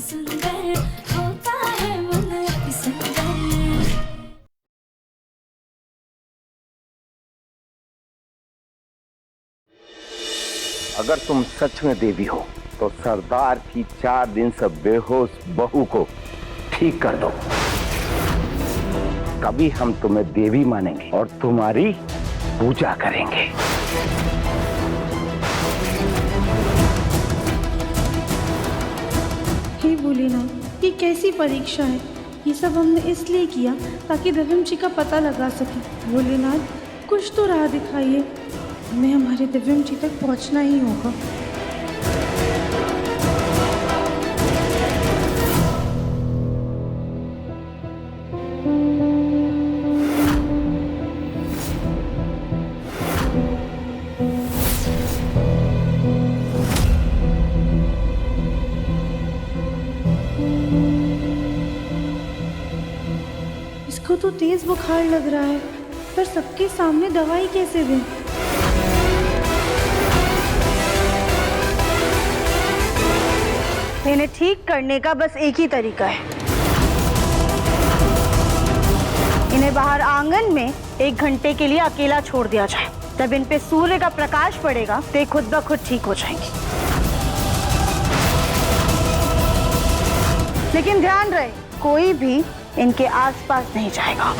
सुंदर होता है मन अति सुंदर। अगर तुम सच में देवी हो तो सरदार की 4 दिन से बेहोश बहू को ठीक कर दो, तभी हम तुम्हें देवी मानेंगे और तुम्हारी पूजा करेंगे। हे भोलेनाथ, ये कैसी परीक्षा है? ये सब हमने इसलिए किया ताकि दिव्यम जी का पता लगा सके। भोलेनाथ, कुछ तो राह दिखाइए, हमें हमारे दिव्यम जी तक पहुंचना ही होगा। इसको तो तेज बुखार लग रहा है, पर सबके सामने दवाई कैसे दें? इन्हें ठीक करने का बस एक ही तरीका है। इन्हें बाहर आंगन में 1 घंटे के लिए अकेला छोड़ दिया जाए। जब इन पे सूर्य का प्रकाश पड़ेगा तो ये खुद ब खुद ठीक हो जाएंगी। लेकिन ध्यान रहे, कोई भी इनके आसपास नहीं जाएगा।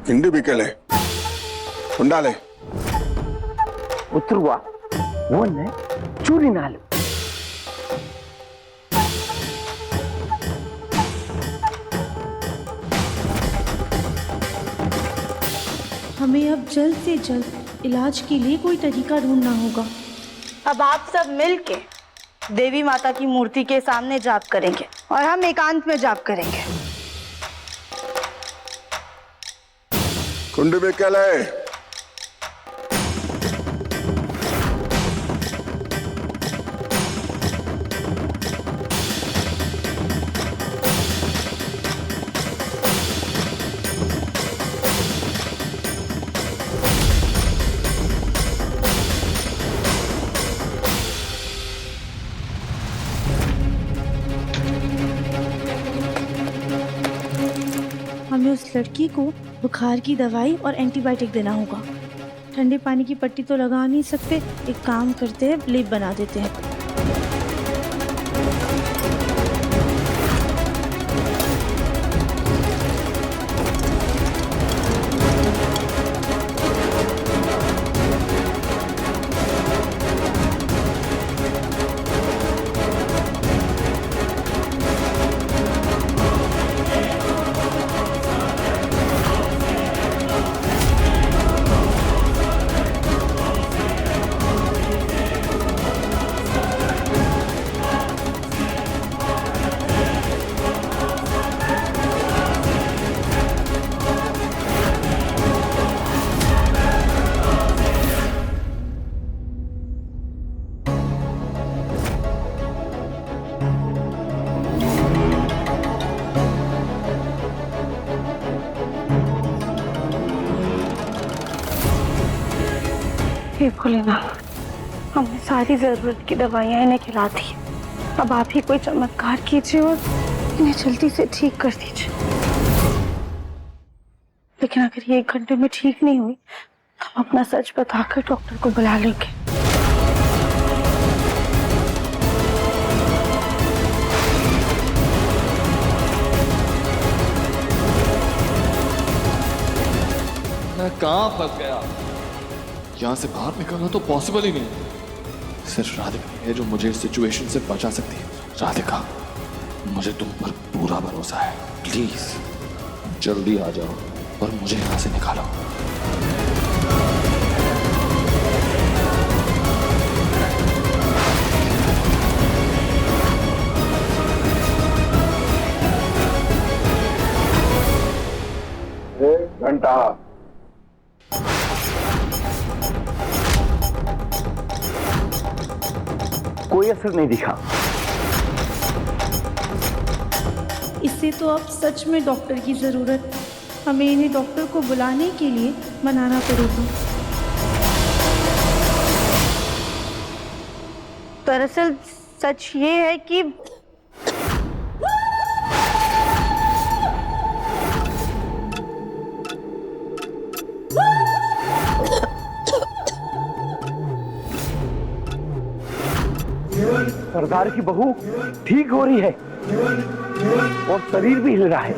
हिंदी बिकेले उंडाले उतरुआ वो न चूरी नालू। हमें अब जल्द से जल्द इलाज के लिए कोई तरीका ढूंढना होगा। अब आप सब मिलके देवी माता की मूर्ति के सामने जाप करेंगे और हम एकांत में जाप करेंगे। कुंडी बिकेले हमें उस लड़की को बुखार की दवाई और एंटीबायोटिक देना होगा। ठंडे पानी की पट्टी तो लगा नहीं सकते, एक काम करते हैं, लेप बना देते हैं। हे भोलेनाथ, हमने सारी जरूरत की दवाइयाँ इन्हें खिला दी। अब आप ही कोई चमत्कार कीजिए और इन्हें जल्दी से ठीक कर दीजिए। लेकिन अगर ये 1 घंटे में ठीक नहीं हुई तो हम अपना सच बताकर डॉक्टर को बुला लेंगे। मैं कहाँ फंस गया? यहाँ से बाहर निकलना तो पॉसिबल ही नहीं। सिर्फ राधिका है जो मुझे इस सिचुएशन से बचा सकती है। राधिका, मुझे तुम पर पूरा भरोसा है। प्लीज जल्दी आ जाओ और मुझे यहाँ से निकालो। एक घंटा कोई असर नहीं दिखा। इससे तो अब सच में डॉक्टर की जरूरत। हमें इन्हें डॉक्टर को बुलाने के लिए मनाना पड़ेगा। दरअसल सच ये है कि सरदार की बहू ठीक हो रही है और शरीर भी हिल रहा है।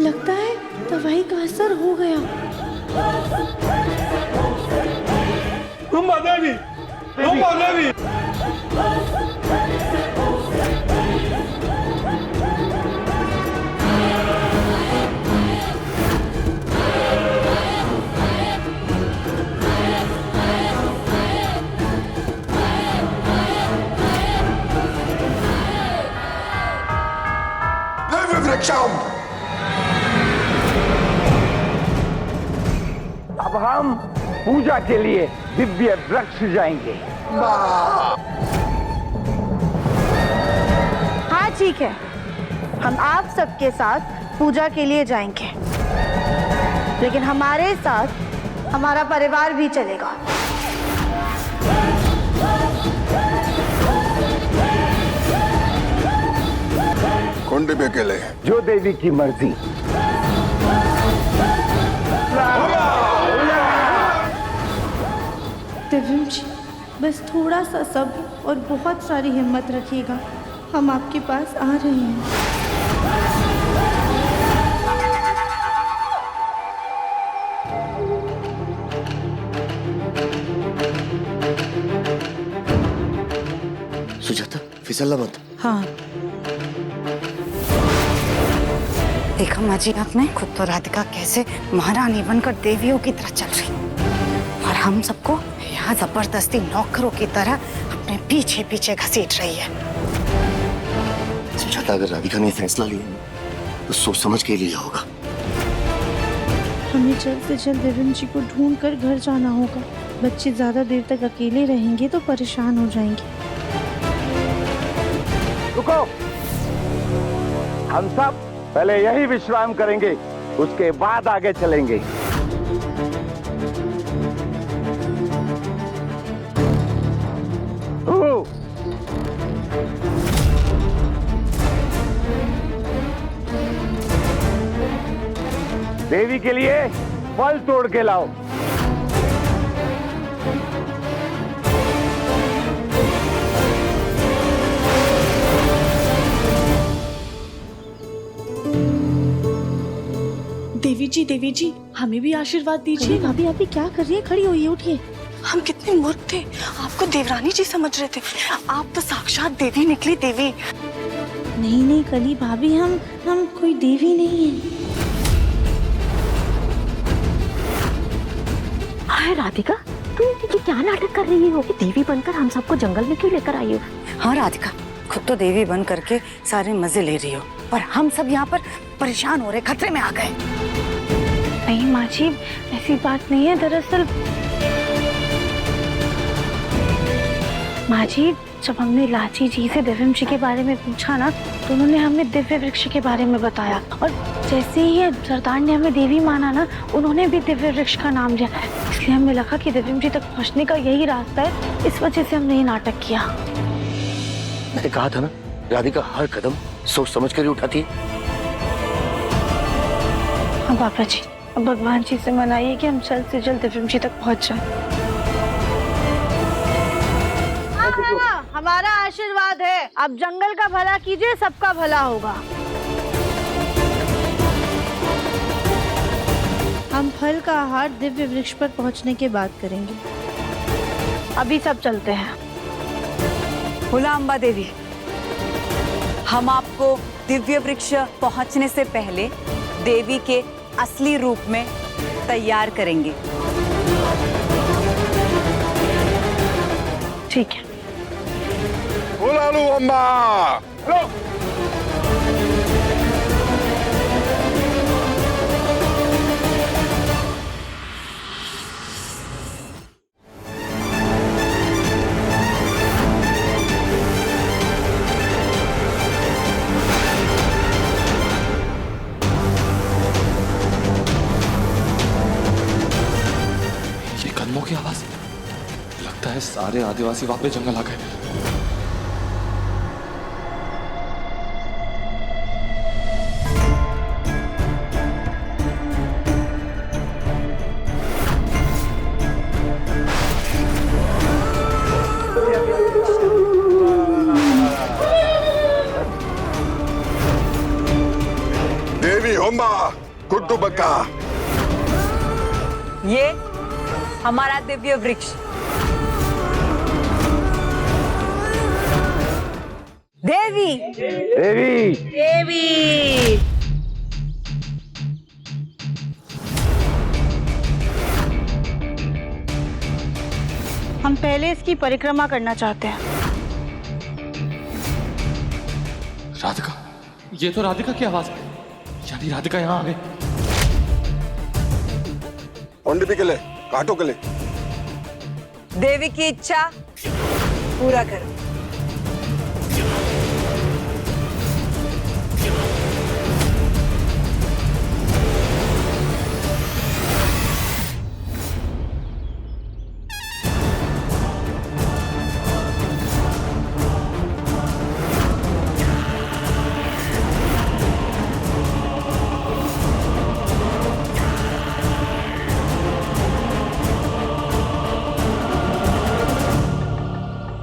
लगता है दवाई का असर हो गया। वृक्षम अब हम पूजा के लिए दिव्य वृक्ष जाएंगे। हाँ ठीक है, हम आप सबके साथ पूजा के लिए जाएंगे, लेकिन हमारे साथ हमारा परिवार भी चलेगा। कौन डिब्बे के लिए? जो देवी की मर्जी। दिव्यम जी, बस थोड़ा सा सब्र और बहुत सारी हिम्मत रखिएगा। हम आपके पास आ रहे हैं। सुजाता फिसलना मत। हाँ, देखा माँ जी आपने, खुद तो राधिका कैसे महारानी बनकर देवियों की तरह चल रही, और हम सबको यहाँ जबरदस्ती नौकरों की तरह अपने पीछे पीछे घसीट रही है। सुजाता, अगर राधिका ने फैसला लिया तो सोच समझ के लिया होगा। हमें जल्द से जल्द दिव्यम जी को ढूंढ कर घर जाना होगा। बच्चे ज्यादा देर तक अकेले रहेंगे तो परेशान हो जाएंगे। रुको, हम सब पहले यही विश्राम करेंगे, उसके बाद आगे चलेंगे। देवी के लिए फल तोड़ के लाओ। देवी जी हमें भी आशीर्वाद दीजिए। भाभी अभी क्या कर रही है? खड़ी होइए, उठिए। हम कितने मूर्ख थे, आपको देवरानी जी समझ रहे थे, आप तो साक्षात देवी निकली। देवी नहीं नहीं कली भाभी, हम कोई देवी नहीं है। हाय राधिका, तुम ये क्या नाटक कर रही हो? देवी बनकर हम सबको जंगल में क्यों लेकर आई हो? हाँ राधिका, खुद तो देवी बन करके सारे मजे ले रही हो, पर हम सब यहाँ पर परेशान हो रहे, खतरे में आ गए। नहीं माँ जी, ऐसी बात नहीं है। दरअसल माँ जी, जब हमने लाची जी से दिव्यम जी के बारे में पूछा ना, तो उन्होंने हमें दिव्य वृक्ष के बारे में बताया, और जैसे ही सरदार ने हमें देवी माना ना, उन्होंने भी दिव्य वृक्ष का नाम लिया। इसलिए हमें लगा कि दिव्यम जी तक पहुँचने का यही रास्ता है, इस वजह से हमने ये नाटक किया। मैंने कहा था ना, राधिका हर कदम सोच समझ कर ही उठाती है। हाँ पापा जी, अब भगवान जी से मनाइए कि हम जल्द से जल्द दिव्यम जी तक पहुँच जाएं। हमारा आशीर्वाद है, अब जंगल का भला कीजिए, सबका भला होगा। हम फल का आहार दिव्य वृक्ष पर पहुंचने के बाद करेंगे। अभी सब चलते हैं। भोला अम्बा देवी, हम आपको दिव्य वृक्ष पहुंचने से पहले देवी के असली रूप में तैयार करेंगे। ठीक है। बुलालू अम्मा। ये कदमों की आवाज। लगता है सारे आदिवासी वापस जंगल आ गए। देवी होम्बा कुट्टुबक्का, ये हमारा दिव्य वृक्ष देवी देवी देवी। हम पहले इसकी परिक्रमा करना चाहते हैं। राधिका, ये तो राधिका की आवाज है, यानी राधिका यहाँ आ गई। कोंडिपी के लिए, काटो के लिए। देवी की इच्छा पूरा करो।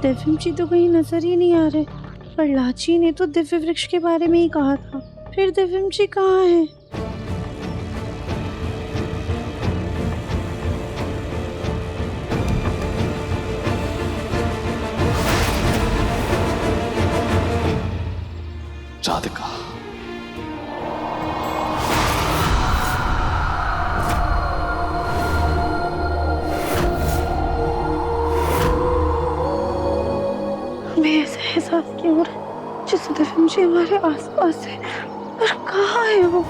दिव्यम जी तो कहीं नजर ही नहीं आ रहे, पर लाची ने तो दिव्य वृक्ष के बारे में ही कहा था। फिर दिव्यम जी कहाँ हैं? राधिका, हमें ऐसा एहसास क्यों हो रहा है जैसे दिव्यम जी हमारे आसपास है, पर कहाँ है वो?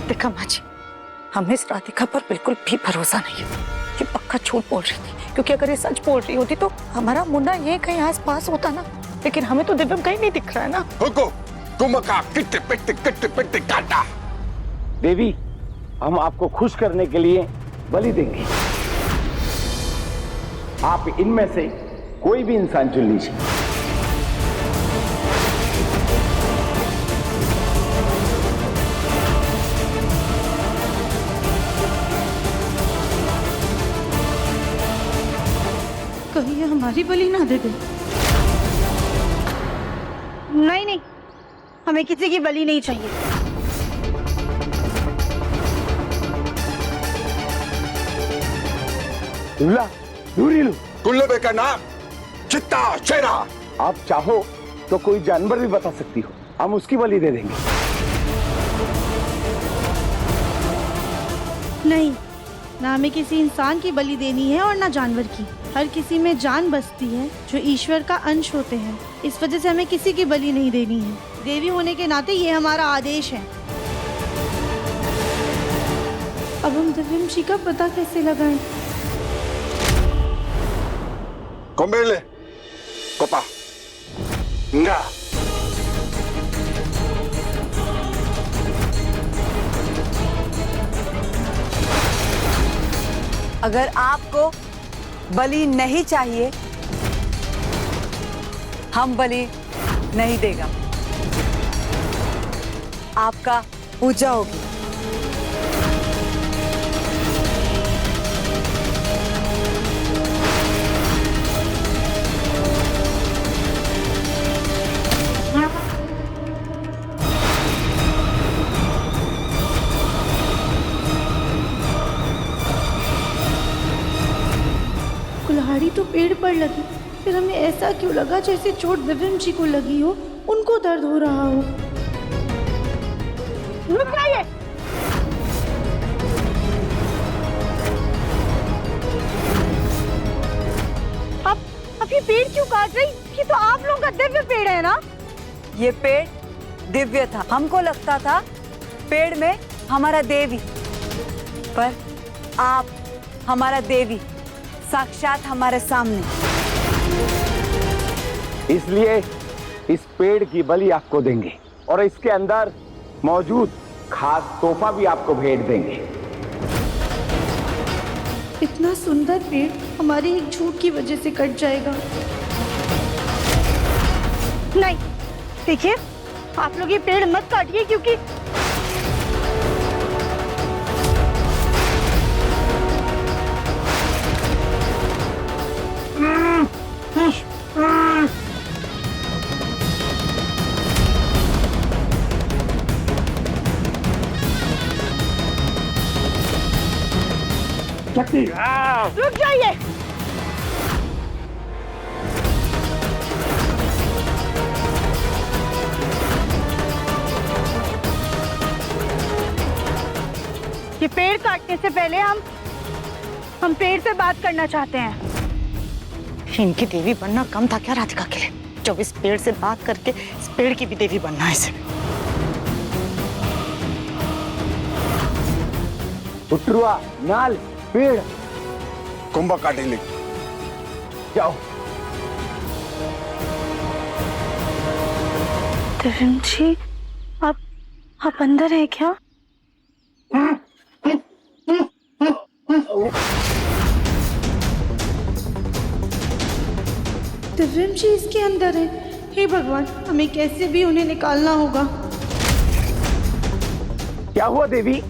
देखा माँ जी, हमें इस राधिका पर बिल्कुल भी भरोसा नहीं है। ये पक्का झूठ बोल रही थी, क्योंकि अगर ये सच बोल रही होती तो हमारा मुन्ना ये कहीं आस पास होता ना, लेकिन हमें तो दिव्यम कहीं नहीं दिख रहा है ना। हुको तुमका किट्टे पिट्टे काटा। देवी, हम आपको खुश करने के लिए बलि देंगे। आप इनमें से कोई भी इंसान चुन लीजिए। कहीं ये हमारी बलि ना दे दे। नहीं नहीं, हमें किसी की बलि नहीं चाहिए। लूरीलू, कुल्लबे का नाम चित्ता शेरा। आप चाहो तो कोई जानवर भी बता सकती हो, हम उसकी बलि दे देंगे। नहीं, ना हमें किसी इंसान की बलि देनी है और ना जानवर की। हर किसी में जान बसती है जो ईश्वर का अंश होते हैं, इस वजह से हमें किसी की बलि नहीं देनी है। देवी होने के नाते ये हमारा आदेश है। अब हम दिव्यम जी का पता कैसे लगाएं? कोम्बेले कोपा nga। अगर आपको बलि नहीं चाहिए, हम बलि नहीं देगा। आपका पूजा होगी। कुल्हाड़ी तो पेड़ पर लगी, फिर हमें ऐसा क्यों लगा जैसे चोट दिव्यम जी को लगी हो, उनको दर्द हो रहा हो। रुक जाइए। अब ये पेड़ क्यों काट रही? ये तो आप लोगों का दिव्य पेड़ है ना? ये पेड़ दिव्य था। हमको लगता था पेड़ में हमारा देवी, पर आप हमारा देवी साक्षात हमारे सामने। इसलिए इस पेड़ की बलि आपको देंगे और इसके अंदर मौजूद खास तोहफा भी आपको भेंट देंगे। इतना सुंदर पेड़ हमारे एक झूठ की वजह से कट जाएगा। नहीं, देखिए आप लोग ये पेड़ मत काटिए, क्योंकि रुक जाइए। ये पेड़ काटने से पहले हम पेड़ से बात करना चाहते हैं। इनकी देवी बनना कम था क्या राधिका के लिए, जो इस पेड़ से बात करके इस पेड़ की भी देवी बनना है इसे। उतरुआ, नाल, पेड़, कुंभ काटेंगे। जाओ। दिव्यम जी, आप अंदर है क्या? दिव्यम जी इसके अंदर है। हे भगवान, हमें कैसे भी उन्हें निकालना होगा। क्या हुआ देवी?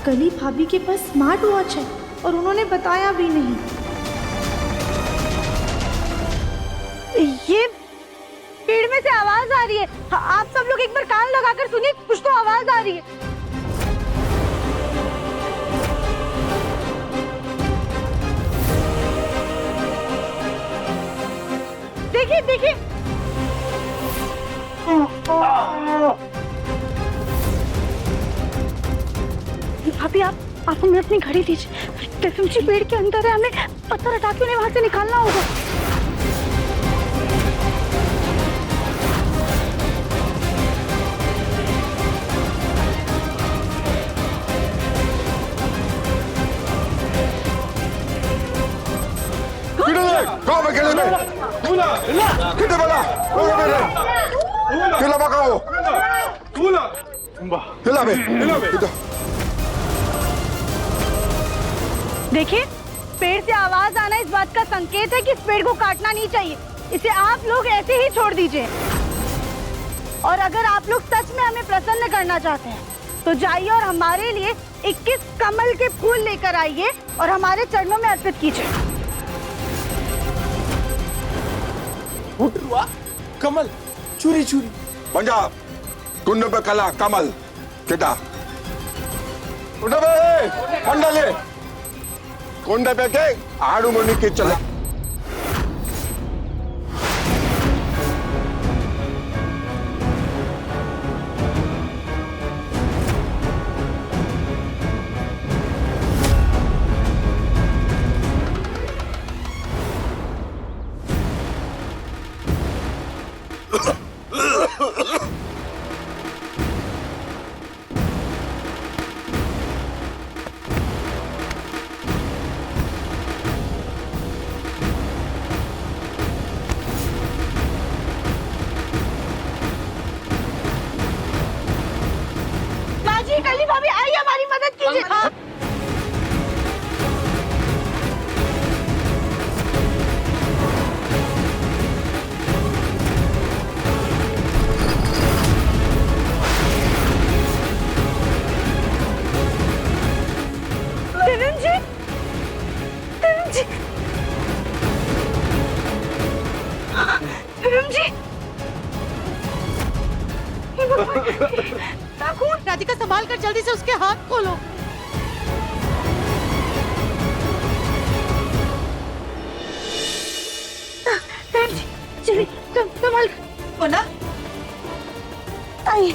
कली भाभी के पास स्मार्ट वॉच है और उन्होंने बताया भी नहीं। ये पेड़ में से आवाज आ रही है। आप सब लोग एक बार कान लगाकर सुनिए, कुछ तो आवाज आ रही है। देखिए देखिए, भाभी आप हमें अपनी घड़ी दीजिए। दिव्यम जी पेड़ के अंदर है, हमें पत्थर हटा के उन्हें वहां से निकालना होगा। Come che le Che te va là? Che la bacao? Che la be? देखिए, पेड़ से आवाज आना इस बात का संकेत है कि इस पेड़ को काटना नहीं चाहिए। इसे आप लोग ऐसे ही छोड़ दीजिए। और अगर आप लोग सच में हमें प्रसन्न करना चाहते हैं तो जाइए और हमारे लिए 21 कमल के फूल लेकर आइए और हमारे चरणों में अर्पित कीजिए। उठवा कमल चूरी चूरी पंजाब कुंड पे कला कमल केटा उठवे पंडले कुंड पे के आड़ू मुनि के चला कली भाभी आइए, हमारी मदद कीजिए। दिव्यम जी, दिव्यम जी, दिव्यम जी, राधिका संभाल कर जल्दी से उसके हाथ खोलो। चलिए, संभाल बोला आइए।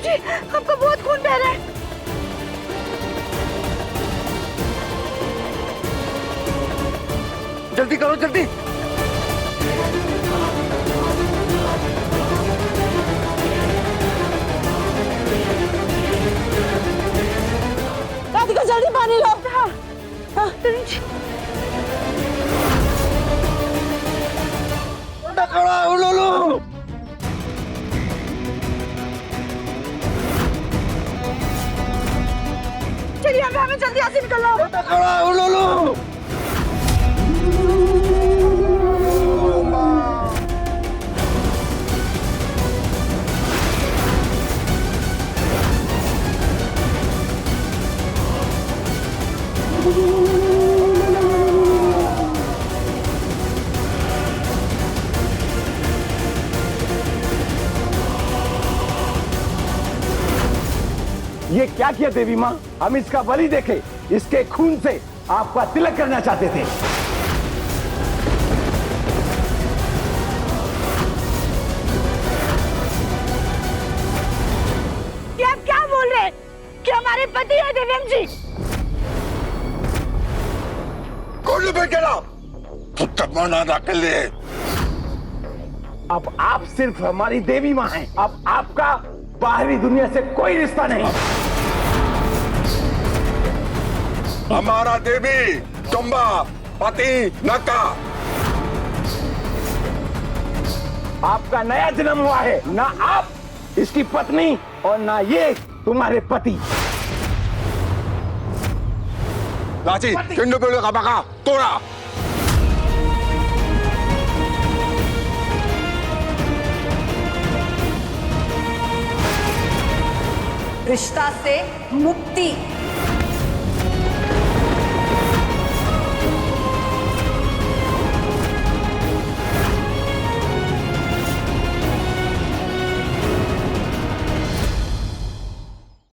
जी, आपका बहुत खून बह रहा है। जल्दी करो जल्दी। में जल्दी यहाँ से निकल लो। ये क्या किया देवी माँ? हम इसका बलि देखे, इसके खून से आपका तिलक करना चाहते थे। ये आप क्या बोल रहे हैं कि हमारे पति है दिव्यम जी? कौन बेटा पुत्र माना दाखिल ले। अब आप सिर्फ हमारी देवी माँ हैं। अब आपका बाहरी दुनिया से कोई रिश्ता नहीं। हमारा देवी तुम्बा पति नका। आपका नया जन्म हुआ है, ना आप इसकी पत्नी और ना ये तुम्हारे पति। लाची किंडो पेड़ों का बका तोड़ा। रिश्ता से मुक्ति